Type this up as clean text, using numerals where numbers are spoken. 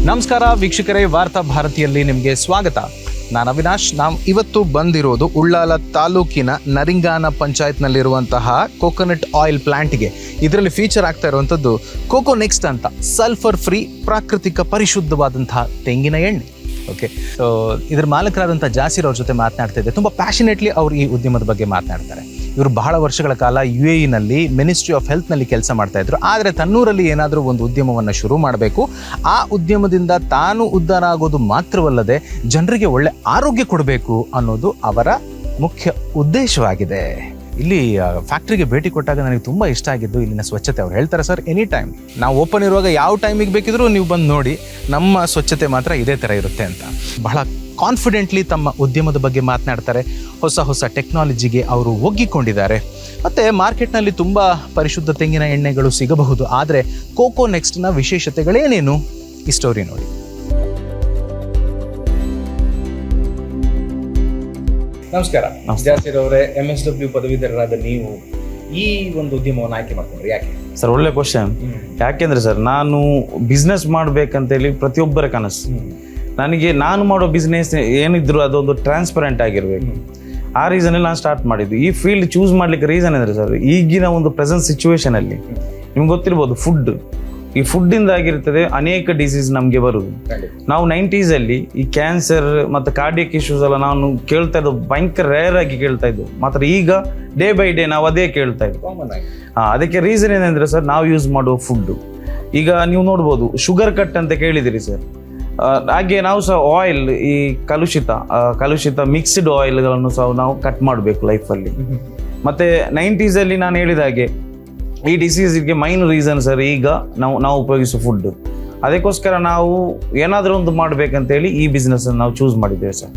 ನಮಸ್ಕಾರ ವೀಕ್ಷಕರೇ, ವಾರ್ತಾ ಭಾರತಿಯಲ್ಲಿ ನಿಮಗೆ ಸ್ವಾಗತ. ನಾನು ಅವಿನಾಶ್. ನಾವು ಇವತ್ತು ಬಂದಿರೋದು ಉಳ್ಳಾಲ ತಾಲೂಕಿನ ನರಿಂಗಾನ ಪಂಚಾಯತ್ನಲ್ಲಿರುವಂತಹ ಕೋಕೋನಟ್ ಆಯಿಲ್ ಪ್ಲಾಂಟ್ಗೆ. ಇದರಲ್ಲಿ ಫೀಚರ್ ಆಗ್ತಾ ಇರುವಂಥದ್ದು ಕೋಕೋ ನೆಕ್ಸ್ಟ್ ಅಂತ, ಸಲ್ಫರ್ ಫ್ರೀ ಪ್ರಾಕೃತಿಕ ಪರಿಶುದ್ಧವಾದಂತಹ ತೆಂಗಿನ ಎಣ್ಣೆ. ಓಕೆ, ಸೊ ಇದ್ರ ಮಾಲಕರಾದಂಥ ಜಾಸಿರ್ ಅವ್ರ ಜೊತೆ ಮಾತನಾಡ್ತಾ ಇದ್ದೆ. ತುಂಬ ಪ್ಯಾಷನೇಟ್ಲಿ ಅವರು ಈ ಉದ್ಯಮದ ಬಗ್ಗೆ ಮಾತನಾಡ್ತಾರೆ. ಇವರು ಬಹಳ ವರ್ಷಗಳ ಕಾಲ UAE ಮಿನಿಸ್ಟ್ರಿ ಆಫ್ ಹೆಲ್ತ್ನಲ್ಲಿ ಕೆಲಸ ಮಾಡ್ತಾ ಇದ್ರು. ಆದರೆ ತನ್ನೂರಲ್ಲಿ ಏನಾದರೂ ಒಂದು ಉದ್ಯಮವನ್ನು ಶುರು ಮಾಡಬೇಕು, ಆ ಉದ್ಯಮದಿಂದ ತಾನು ಉದ್ಧಾರ ಆಗೋದು ಮಾತ್ರವಲ್ಲದೆ ಜನರಿಗೆ ಒಳ್ಳೆ ಆರೋಗ್ಯ ಕೊಡಬೇಕು ಅನ್ನೋದು ಅವರ ಮುಖ್ಯ ಉದ್ದೇಶವಾಗಿದೆ. ಇಲ್ಲಿ ಫ್ಯಾಕ್ಟ್ರಿಗೆ ಭೇಟಿ ಕೊಟ್ಟಾಗ ನನಗೆ ತುಂಬ ಇಷ್ಟ ಆಗಿದ್ದು ಇಲ್ಲಿನ ಸ್ವಚ್ಛತೆ. ಅವ್ರು ಹೇಳ್ತಾರೆ, ಸರ್ ಎನಿ ಟೈಮ್ ನಾವು ಓಪನ್ ಇರುವಾಗ ಯಾವ ಟೈಮಿಗೆ ಬೇಕಿದ್ರೂ ನೀವು ಬಂದು ನೋಡಿ, ನಮ್ಮ ಸ್ವಚ್ಛತೆ ಮಾತ್ರ ಇದೇ ಥರ ಇರುತ್ತೆ ಅಂತ ಬಹಳ ಕಾನ್ಫಿಡೆಂಟ್ಲಿ ತಮ್ಮ ಉದ್ಯಮದ ಬಗ್ಗೆ ಮಾತನಾಡ್ತಾರೆ. ಹೊಸ ಟೆಕ್ನಾಲಜಿಗೆ ಅವರು ಒಗ್ಗಿಕೊಂಡಿದ್ದಾರೆ. ಮತ್ತು ಮಾರ್ಕೆಟ್ನಲ್ಲಿ ತುಂಬ ಪರಿಶುದ್ಧ ತೆಂಗಿನ ಎಣ್ಣೆಗಳು ಸಿಗಬಹುದು. ಆದರೆ ಕೋಕೋ ನೆಕ್ಸ್ಟ್ನ ವಿಶೇಷತೆಗಳೇನೇನು, ಈ ಸ್ಟೋರಿ ನೋಡಿ. ನಮಸ್ಕಾರ ಜಾಸಿರ್ ಅವರೇ. MSW ಪದವೀಧರರಾದ ನೀವು ಈ ಒಂದು ಉದ್ಯಮವನ್ನು ಆಯ್ಕೆ ಮಾಡ್ಕೊಂಡ್ರಿ, ಯಾಕೆ ಸರ್? ಒಳ್ಳೆ ಕ್ವಶನ್. ಯಾಕೆಂದ್ರೆ ಸರ್, ನಾನು ಬಿಸ್ನೆಸ್ ಮಾಡ್ಬೇಕಂತೇಳಿ ಪ್ರತಿಯೊಬ್ಬರ ಕನಸು. ನನಗೆ ನಾನು ಮಾಡೋ ಬಿಸ್ನೆಸ್ ಏನಿದ್ರು ಅದೊಂದು ಟ್ರಾನ್ಸ್ಪರೆಂಟ್ ಆಗಿರ್ಬೇಕು. ಆ ರೀಸನಲ್ಲಿ ನಾನು ಸ್ಟಾರ್ಟ್ ಮಾಡಿದ್ದು. ಈ ಫೀಲ್ಡ್ ಚೂಸ್ ಮಾಡ್ಲಿಕ್ಕೆ ರೀಸನ್ ಅಂದರೆ ಸರ್, ಈಗಿನ ಒಂದು ಪ್ರೆಸೆಂಟ್ ಸಿಚುವೇಶನ್ ಅಲ್ಲಿ ನಿಮ್ಗೆ ಗೊತ್ತಿರ್ಬೋದು, ಈ ಫುಡ್ಡಿಂದ ಆಗಿರ್ತದೆ ಅನೇಕ ಡಿಸೀಸ್ ನಮಗೆ ಬರುದು. ನಾವು 90s ಅಲ್ಲಿ ಈ ಕ್ಯಾನ್ಸರ್ ಮತ್ತು ಕಾರ್ಡಿಯಕ್ ಇಶ್ಯೂಸ್ ಎಲ್ಲ ನಾನು ಕೇಳ್ತಾ ಇದ್ದು ಭಯಂಕರ ರೇರ್ ಆಗಿ ಕೇಳ್ತಾ ಇದ್ದು. ಮಾತ್ರ ಈಗ ಡೇ ಬೈ ಡೇ ನಾವು ಅದೇ ಕೇಳ್ತಾ ಇದ್ವಿ. ಅದಕ್ಕೆ ರೀಸನ್ ಏನಂದ್ರೆ ಸರ್, ನಾವು ಯೂಸ್ ಮಾಡುವ ಫುಡ್. ಈಗ ನೀವು ನೋಡ್ಬೋದು, ಶುಗರ್ ಕಟ್ ಅಂತ ಕೇಳಿದಿರಿ ಸರ್. ಹಾಗೆ ನಾವು ಸಹ ಆಯಿಲ್, ಈ ಕಲುಷಿತ ಮಿಕ್ಸ್ಡ್ ಆಯಿಲ್ಗಳನ್ನು ಸಹ ನಾವು ಕಟ್ ಮಾಡಬೇಕು ಲೈಫಲ್ಲಿ. ಮತ್ತೆ 90s ಅಲ್ಲಿ ನಾನು ಹೇಳಿದ ಹಾಗೆ ಈ ಡಿಸೀಸ್ಗೆ ಮೈನ್ ರೀಸನ್ ಸರ್ ಈಗ ನಾವು ಉಪಯೋಗಿಸೋ ಫುಡ್. ಅದಕ್ಕೋಸ್ಕರ ನಾವು ಏನಾದರೂ ಒಂದು ಮಾಡ್ಬೇಕಂತೇಳಿ ಈ ಬಿಸ್ನೆಸ್ ನಾವು ಚೂಸ್ ಮಾಡಿದ್ದೇವೆ ಸರ್.